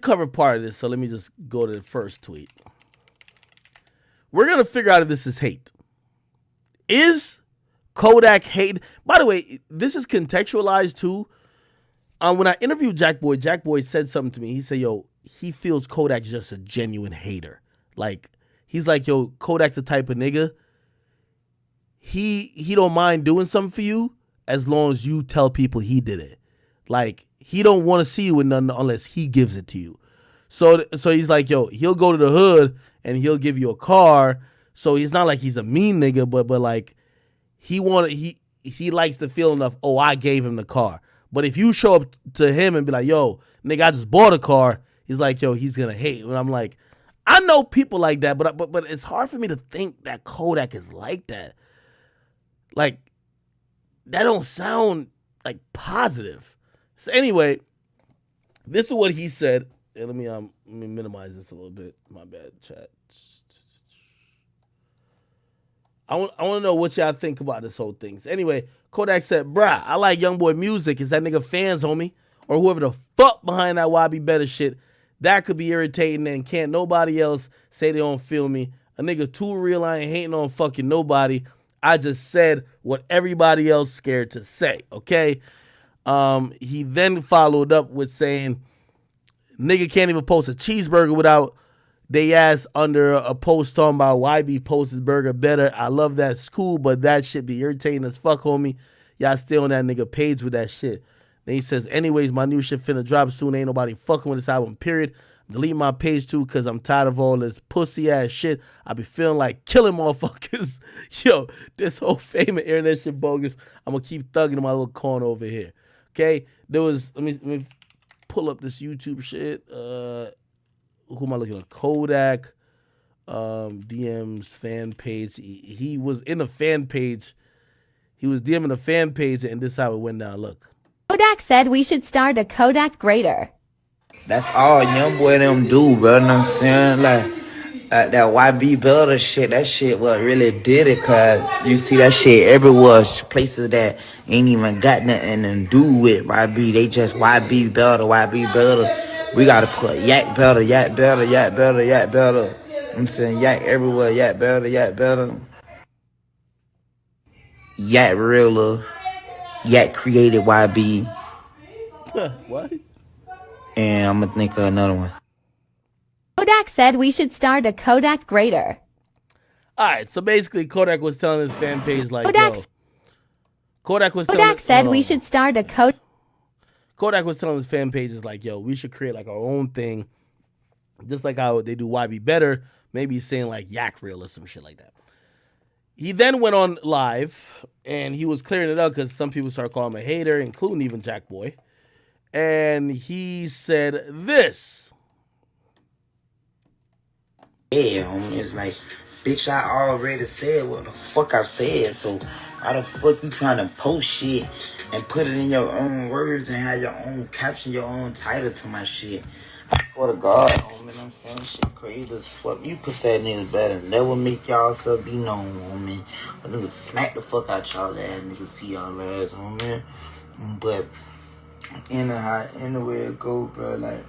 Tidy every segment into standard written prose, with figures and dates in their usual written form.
Cover part of this, so let me just go to the first tweet. We're gonna figure out if this is hate. Is Kodak hate? By the way, this is contextualized too. When I interviewed Jack Boy said something to me. He said, "Yo, he feels Kodak's just a genuine hater. Like he's like, yo, Kodak the type of nigga. He don't mind doing something for you as long as you tell people he did it. Like he don't want to see you with nothing unless he gives it to you. So he's like, yo, he'll go to the hood and he'll give you a car. So he's not like he's a mean nigga, but like he likes the feeling of, oh, I gave him the car. But if you show up to him and be like, yo, nigga, I just bought a car, he's like, yo, he's gonna hate. And I'm like, I know people like that, but it's hard for me to think that Kodak is like that. Like, that don't sound like positive. So anyway, this is what he said. And let me minimize this a little bit. My bad, chat. I want to know what y'all think about this whole thing. So anyway, Kodak said, bruh, I like Youngboy music. Is that nigga fans, homie? Or whoever the fuck behind that YB Better shit. That could be irritating and can't nobody else say they don't feel me. A nigga too real, I ain't hating on fucking nobody. I just said what everybody else scared to say, okay? He then followed up with saying, nigga can't even post a cheeseburger without they ass under a post talking about YB posts his burger better. I love that. It's cool, but that shit be irritating as fuck, homie. Y'all still on that nigga page with that shit. Then he says, anyways, my new shit finna drop soon. Ain't nobody fucking with this album, period. Delete my page too, cause I'm tired of all this pussy ass shit. I be feeling like killing motherfuckers. Yo, this whole fame and internet shit bogus. I'm gonna keep thugging in my little corner over here. Okay? There was, let me pull up this YouTube shit. Who am I looking at? Kodak, DM's fan page. He was in a fan page. He was DMing a fan page, and this is how it went down. Look. Kodak said we should start a Kodak grader. That's all Youngboy them do, bro. You know what I'm saying? Like that YB builder shit, that shit what really did it, cause you see that shit everywhere. Places that ain't even got nothing to do with YB. They just YB builder, YB builder. We gotta put yak builder, yak builder, yak builder, yak builder. You know what I'm saying yak everywhere, yak builder, yak builder. Yak realer, yak created YB. What? And I'm gonna think of another one. Kodak said we should start a Kodak grader. Alright, so basically Kodak was telling his fan page like, yo. Kodak said we should start a Kodak was telling his fan pages like, yo, we should create like our own thing. Just like how they do YB Better. Maybe he's saying like Yak Real or some shit like that. He then went on live and he was clearing it up because some people started calling him a hater, including even Jack Boy. And he said this. Yeah, homie, it's like, bitch, I already said what the fuck I said, so why the fuck you trying to post shit and put it in your own words and have your own caption, your own title to my shit? I swear to God, homie, I'm saying shit crazy as fuck. You pussy niggas better never make y'all stuff be known, homie. A nigga smack the fuck out y'all ass, nigga see y'all ass, homie. But anyway it go, bro, like,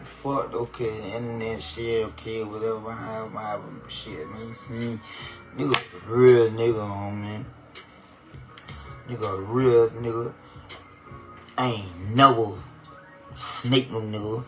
fuck, okay, the internet shit, okay, whatever, my shit, man, you see, nigga, real nigga, homie, nigga, real nigga, I ain't never snaked no nigga,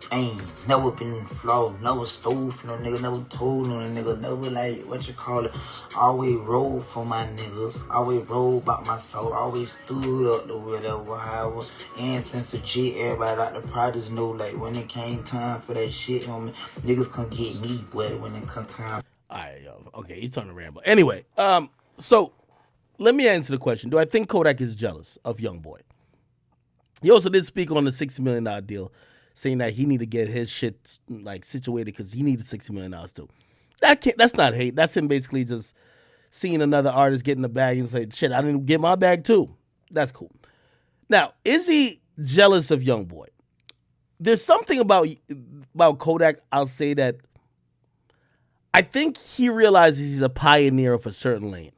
I ain't never been in the floor, never stole from no nigga, never told no nigga, never like, what you call it, always roll for my niggas, always roll about my soul, always stood up to whatever, however, and since the shit, everybody like the projects know, like, when it came time for that shit, homie, niggas couldn't get me wet when it come time. Alright, yo, okay, he's starting to ramble. Anyway, so let me answer the question. Do I think Kodak is jealous of Youngboy? He also did speak on the $60 million deal, saying that he need to get his shit like situated because he needed $60 million too. That's not hate. That's him basically just seeing another artist getting the bag and say, shit, I didn't get my bag too. That's cool. Now, is he jealous of Youngboy? There's something about Kodak, I'll say that I think he realizes he's a pioneer of a certain lane.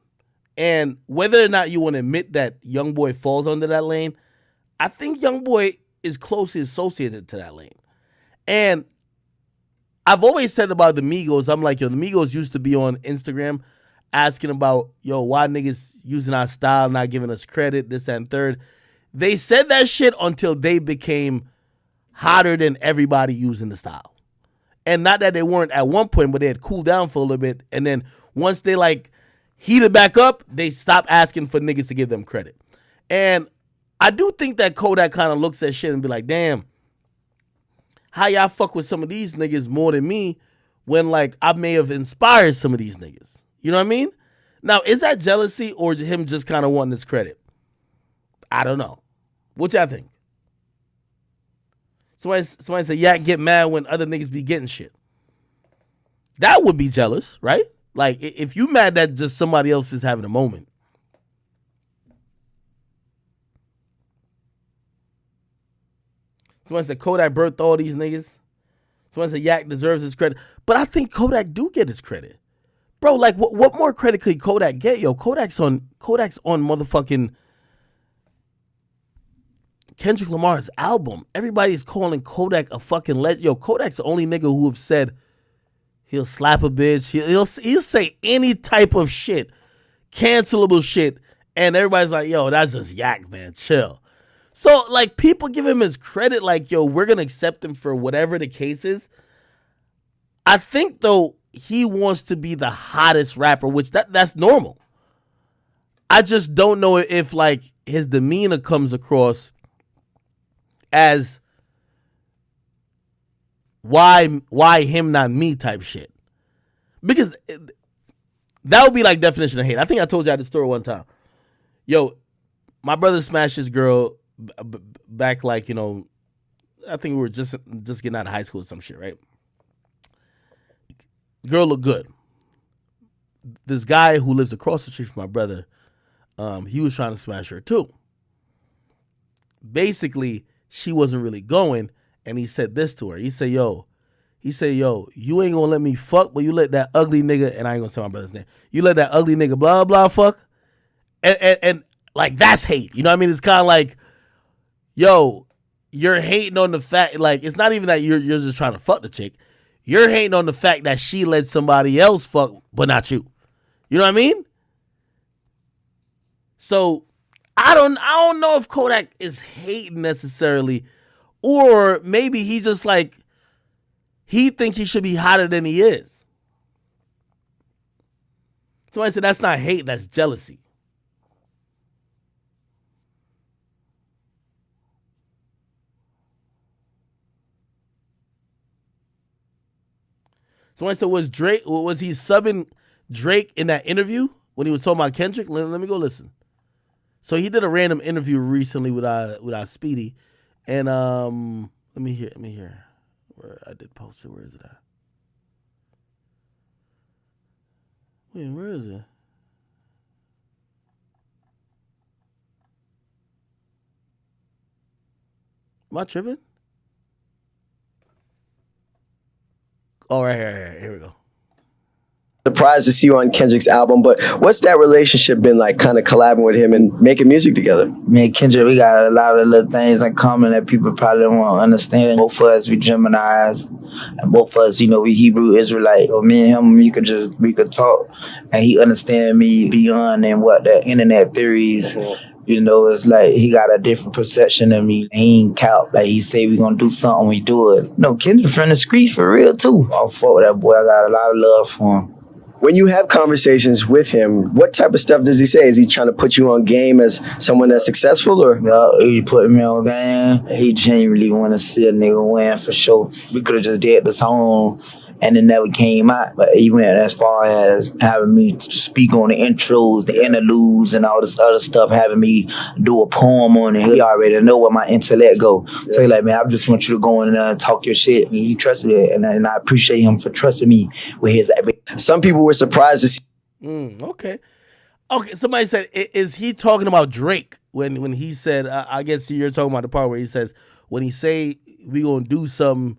And whether or not you want to admit that Youngboy falls under that lane, I think Youngboy is closely associated to that lane. And I've always said about the Migos, I'm like, yo, the Migos used to be on Instagram asking about, yo, why niggas using our style, not giving us credit, this, that, and third. They said that shit until they became hotter than everybody using the style. And not that they weren't at one point, but they had cooled down for a little bit. And then once they like heated back up, they stopped asking for niggas to give them credit. And I do think that Kodak kind of looks at shit and be like, damn, how y'all fuck with some of these niggas more than me when like I may have inspired some of these niggas. You know what I mean? Now, is that jealousy or him just kind of wanting this credit? I don't know. What y'all think? Somebody said, Yak get mad when other niggas be getting shit. That would be jealous, right? Like, if you mad that just somebody else is having a moment. Somebody said Kodak birthed all these niggas. Somebody said Yak deserves his credit. But I think Kodak do get his credit. Bro, like, what more credit could Kodak get? Yo, Kodak's on motherfucking Kendrick Lamar's album. Everybody's calling Kodak a fucking legend. Yo, Kodak's the only nigga who have said he'll slap a bitch. He'll say any type of shit, cancelable shit, and everybody's like, yo, that's just Yak, man. Chill. So, like, people give him his credit, like, yo, we're gonna accept him for whatever the case is. I think, though, he wants to be the hottest rapper, which that's normal. I just don't know if, like, his demeanor comes across as why him, not me type shit. Because that would be like definition of hate. I think I told you this story one time. Yo, my brother smashed his girl back, like, you know, I think we were just getting out of high school or some shit, right? Girl looked good. This guy who lives across the street from my brother, he was trying to smash her too. Basically, she wasn't really going, and he said this to her. He said, yo, you ain't gonna let me fuck, but you let that ugly nigga, and I ain't gonna say my brother's name, you let that ugly nigga blah, blah, fuck. And like, that's hate. You know what I mean? It's kind of like, yo, you're hating on the fact, like, it's not even that you're just trying to fuck the chick. You're hating on the fact that she let somebody else fuck, but not you. You know what I mean? So I don't know if Kodak is hating necessarily, or maybe he just like, he think he should be hotter than he is. Somebody said that's not hate, that's jealousy. Somebody said, was he subbing Drake in that interview when he was talking about Kendrick? Let me go listen. So he did a random interview recently with our Speedy, and let me hear. Where I did post it. Where is it at? Wait, where is it? Am I tripping? Oh, right here. Here we go. Surprised to see you on Kendrick's album, but what's that relationship been like, kind of collabing with him and making music together? Me and Kendrick, we got a lot of little things in common that people probably don't understand. Both of us, we Geminis, and both of us, you know, we Hebrew Israelite. Or me and him, we could talk, and he understand me beyond and what the internet theories. You know, it's like he got a different perception of me. He ain't count. Like, he say we gonna do something, we do it. No, Kendrick from the streets for real too. I'll fuck with that boy. I got a lot of love for him. When you have conversations with him, what type of stuff does he say? Is he trying to put you on game as someone that's successful, or? Yeah, he put me on game. He genuinely want to see a nigga win for sure. We could have just did the song and it never came out. But he went as far as having me to speak on the intros, the interludes, and all this other stuff, having me do a poem on it. He already know where my intellect go. Yeah. So he like, man, I just want you to go in there and talk your shit. And he trusted me, and I appreciate him for trusting me with his everything. Some people were surprised to see. Okay. Somebody said, is he talking about Drake when he said, I guess you're talking about the part where he says, when he say we gonna do something,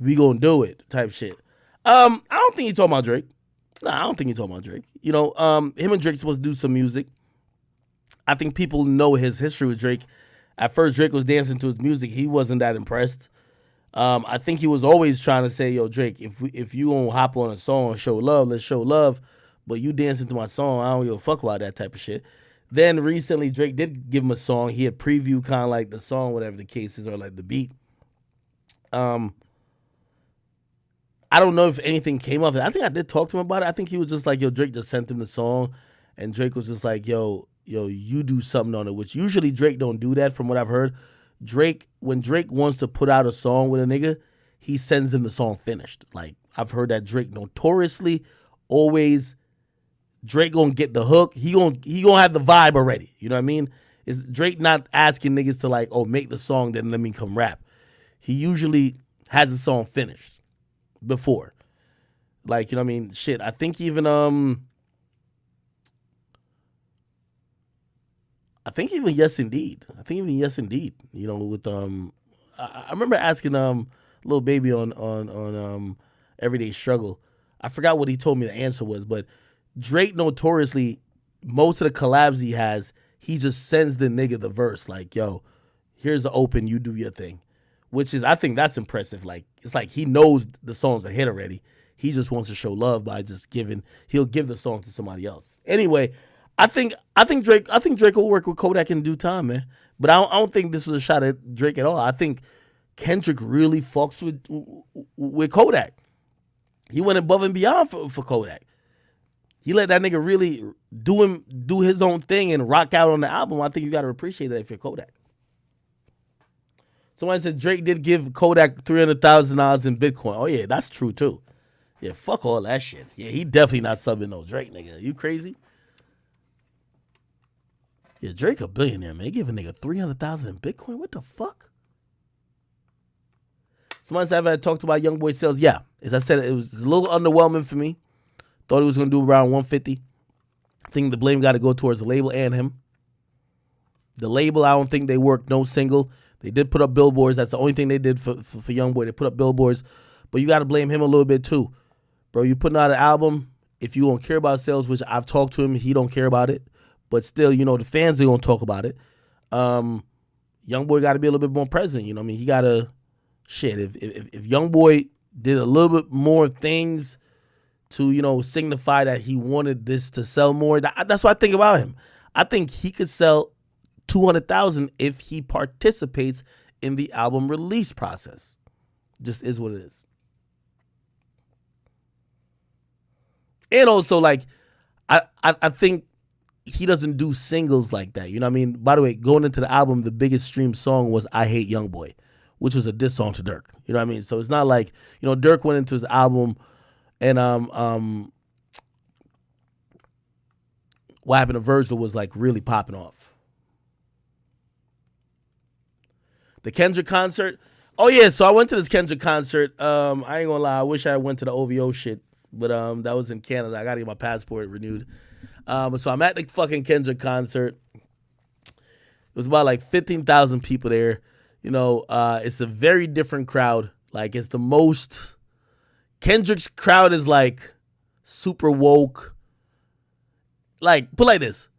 we gonna do it type shit. I don't think he's talking about Drake. Nah, I don't think he's talking about Drake. You know, him and Drake supposed to do some music. I think people know his history with Drake. At first, Drake was dancing to his music. He wasn't that impressed. I think he was always trying to say, yo, Drake, if you gonna hop on a song and show love, let's show love. But you dancing to my song, I don't give a fuck about that type of shit. Then recently, Drake did give him a song. He had previewed kind of like the song, whatever the case is, or like the beat. I don't know if anything came of it. I think I did talk to him about it. I think he was just like, yo, Drake just sent him the song, and Drake was just like, yo, you do something on it, which usually Drake don't do that from what I've heard. When Drake wants to put out a song with a nigga, he sends him the song finished. Like, I've heard that Drake notoriously always, Drake gonna get the hook. He gonna have the vibe already. You know what I mean? Is Drake not asking niggas to like, oh, make the song, then let me come rap. He usually has the song finished before. Like, you know what I mean? Shit, I think even Yes Indeed. You know, with I remember asking Lil Baby on Everyday Struggle. I forgot what he told me the answer was, but Drake notoriously, most of the collabs he has, he just sends the nigga the verse like, yo, here's the open, you do your thing. Which is, I think that's impressive. Like, it's like he knows the song's a hit already. He just wants to show love by just he'll give the song to somebody else. Anyway, I think Drake will work with Kodak in due time, man. But I don't think this was a shot at Drake at all. I think Kendrick really fucks with Kodak. He went above and beyond for Kodak. He let that nigga really do his own thing and rock out on the album. I think you got to appreciate that if you're Kodak. Somebody said Drake did give Kodak $300,000 in Bitcoin. Oh, yeah, that's true, too. Yeah, fuck all that shit. Yeah, he definitely not subbing no Drake, nigga. You crazy? Yeah, Drake a billionaire, man. He give a nigga $300,000 in Bitcoin? What the fuck? Somebody said I've talked about Youngboy sales. Yeah, as I said, it was a little underwhelming for me. Thought he was going to do around 150. I think the blame got to go towards the label and him. The label, I don't think they worked no single. They did put up billboards. That's the only thing they did for Youngboy. They put up billboards. But you got to blame him a little bit too. Bro, you putting out an album, if you don't care about sales, which I've talked to him, he don't care about it. But still, you know, the fans are going to talk about it. Youngboy got to be a little bit more present. You know what I mean? He got to, shit, if Youngboy did a little bit more things to, you know, signify that he wanted this to sell more, that's what I think about him. I think he could sell 200,000 if he participates in the album release process. Just is what it is. And also, like, I think he doesn't do singles like that. You know what I mean? By the way, going into the album, the biggest streamed song was I Hate Youngboy, which was a diss song to Dirk. You know what I mean? So it's not like, you know, Dirk went into his album and What Happened to Virgil was like really popping off. The Kendrick concert. Oh yeah, so I went to this Kendrick concert. I ain't gonna lie, I wish I went to the OVO shit, but that was in Canada. I gotta get my passport renewed. So I'm at the fucking Kendrick concert. It was about like 15,000 people there. You know, it's a very different crowd. Like, it's the most, Kendrick's crowd is like super woke. Like, put it like this.